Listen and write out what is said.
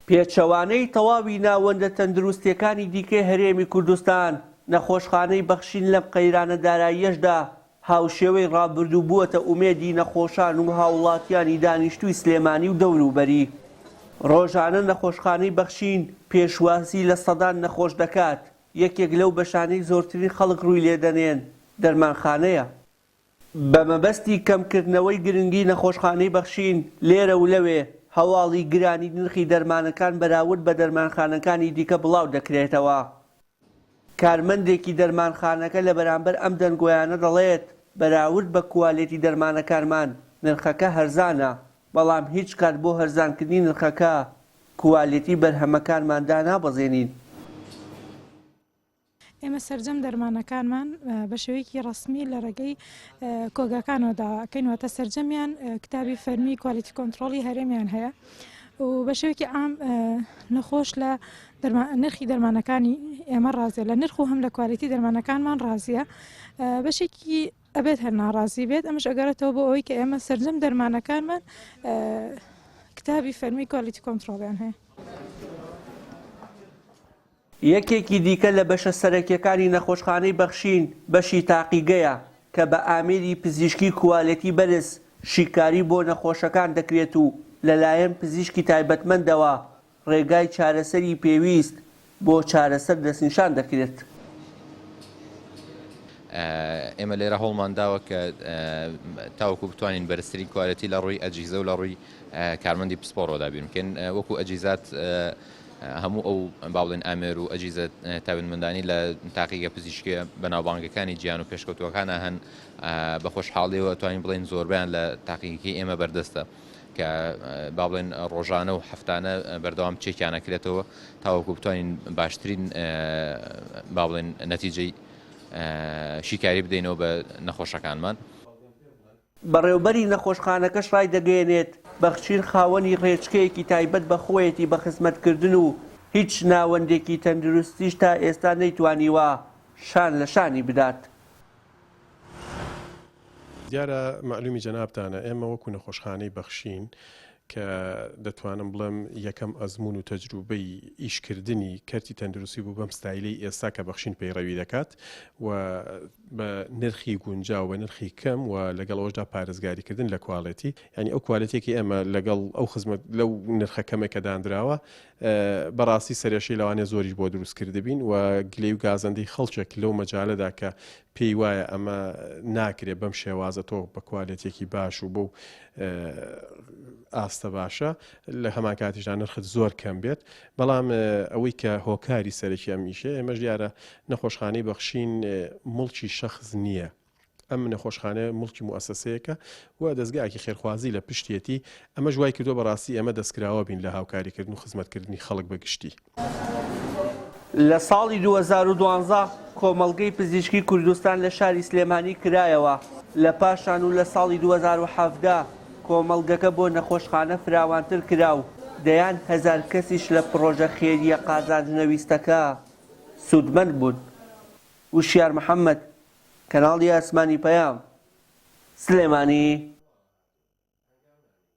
پێچەوانەی تەواوی ناوەندە تەندروستیەکانی دیکەی هەرێمی کوردستان نەخۆشخانەی بەخشین لەم قەیرانە داراییەشدا هاوشێوەی ڕابردوو بووەتە ئومێدی نەخۆشان و هاوڵاتیانی دانیشتووی سلێمانی و دەوروبەری. ڕۆژانە نەخۆشخانەی بەخشین پێشواسی لە سەدان نەخۆش دەکات. یەکێک لەو بەشانەی زۆرترین خەڵک ڕووی لێدەنێن دەرمانخانەیە. بە مەبەستی کەمکردنەوەی گرنگی نەخۆشخانەی بەخشین لێرە و لەوێ هەواڵی گرانی نرخی دەرمانەکان بەراورد بە دەرمانخانەکانی دیکە بڵاو دەکرێتەوە. کارمەندێکی دەرمانخانەکە لە بەرامبەر ئەم دەنگۆیانە دەڵێت بەراورد بە کوالێتی دەرمانەکانمان نرخەکە هەرزانە، بەڵام هیچ کات بۆ هەرزانکردنی نرخەکە کوالێتی بەرهەمەکانماندا نابەزێنین. ئێمە سەرجەم دەرمانەکانمان بە شێوەیەکی ڕسمی لە ڕێگەی کۆگاکانەوەدا ئەکەینەوەتە سەرجەمیان کتابی فەرمی کوالیتی کۆنتڕۆڵی هەرێمیان هەیە و بە شێوەیەکی عام نەخۆش لە نرخی دەرمانەکانی ئێمە ڕازیە، لە نرخ و هەم لە کوالیتی دەرمانەکانمان ڕازیە. بەشێکی ئەبێت هەر ناڕازی بێت، ئەمەش ئەگەرێتەوە بۆ ئەوەی کە ئێمە سەرجەم دەرمانەکانمان کتابی فەرمی کوالیتی کۆنتڕۆڵیان هەیە. یەکێکی دیکە لە بەشە سەرەکیەکانی نەخۆشخانەی بەخشین بەشی تاقیگەیە کە بە ئامێری پزیشکی کوالێتی بەرز شیکاری بۆ نەخۆشەکان دەکرێت و لەلایەن پزیشکی تایبەتمەندەوە ڕێگای چارەسەری پێویست بۆ چارەسەر دەستنیشان دەکرێت. ئێمە لێرە هەوڵمان داوە کە تاوەکو بتوانین بەرزترین کوالەتی لە ڕووی ئەجیزە و لە ڕووی کارمەندی پسپۆڕۆدا بین بکەین، وەکو ئەجیزات هەموو ئەو باڵێن ئامێر و ئەجیزە تایبەتمەندانی لە تاقیگە پزیشکیە بەناوبانگەکانی گیان و پێشکەوتوەکانە هەن بە خۆشحاڵیەوە توانین بڵێن زۆربیان لە تاقیگەکەی ئێمە بەردەستە کە با بڵێن ڕۆژانە و هەفتانە بەردەوام چێکیان نەکرێتەوە تاوەکو بتوانین باشترین با بڵێن نەتیجەی شیکاری بدەینەوە بە نەخۆشەکانمان. بەڕێوەبەری نەخۆشخانەکەش ڕای دەگەێنێت بەخشین خاوەنی ڕێچکەیەکی تایبەت بە خۆیەتی بە خزمەتکردن و هیچ ناوەندێکی تەندروستیش تا ئێستا نەیتوانیوە شان لە شانی بدات. دیارە معلومی جەنابتانە ئێمە وەکو نەخۆشخانەی بەخشین کە دەتوانم بڵێم یەکەم ئەزمون و تەجروبەی ئیشکردنی کەرتی تەندروستی بوو بەم ستایلەی ئێستا کە بەخشین پەیڕەوی دەکات و بە نرخی گونجاو بە نرخی کەم و لەگەڵ ئەوەشدا پارێزگاریکردن لە کوالەتی، ینی ئەو کوالەتێکی ئێمە لەگەڵ ئەو خزمەت لەو نرخە کەمێکە دانراوە بەڕاستی سەرێشەی لەوانێ زۆریش بۆ دروستکرد بین و گلەی و گازەندەی خەڵکێک لەو مەجالەدا کە پێی وایە ئەمە ناکرێت بەم شێوازە تۆ بە کوالەتێکی باش و بۆ ئاستە باشە لە هەمان کاتیشدا نرخت زۆر کەم بێت، بەڵام ئەوەی کە هۆکاری سەرەکی ئەمیشە ئێمەش دیارە نەخۆشخانەی بەخشین مڵکی شەخص نییە، ئەم نەخۆشخانە مڵکی موئەسەسەیەکە و دەستگایەکی خێرخوازی لە پشتێتی، ئەمە ژوای کردو بەڕاستی ئێمە دەستکراوە بین لە هاوکاریکردن و خزمەتکردنی خەڵک بەگشتی. لە ساڵی 2012 کۆمەڵگەی پزیشکی کوردستان لە شاری سلێمانی کرایەوە، لە پاشان و لە ساڵی 2017 کۆمەڵگەکە بۆ نەخۆشخانە فراوانتر کرا و دەیان هەزار کەسیش لە پرۆژە خێریە قازانجنەویستەکە سوودمەند بوون. وشیار محەممەد، کەناڵی ئاسمانی پەیام، سلێمانی.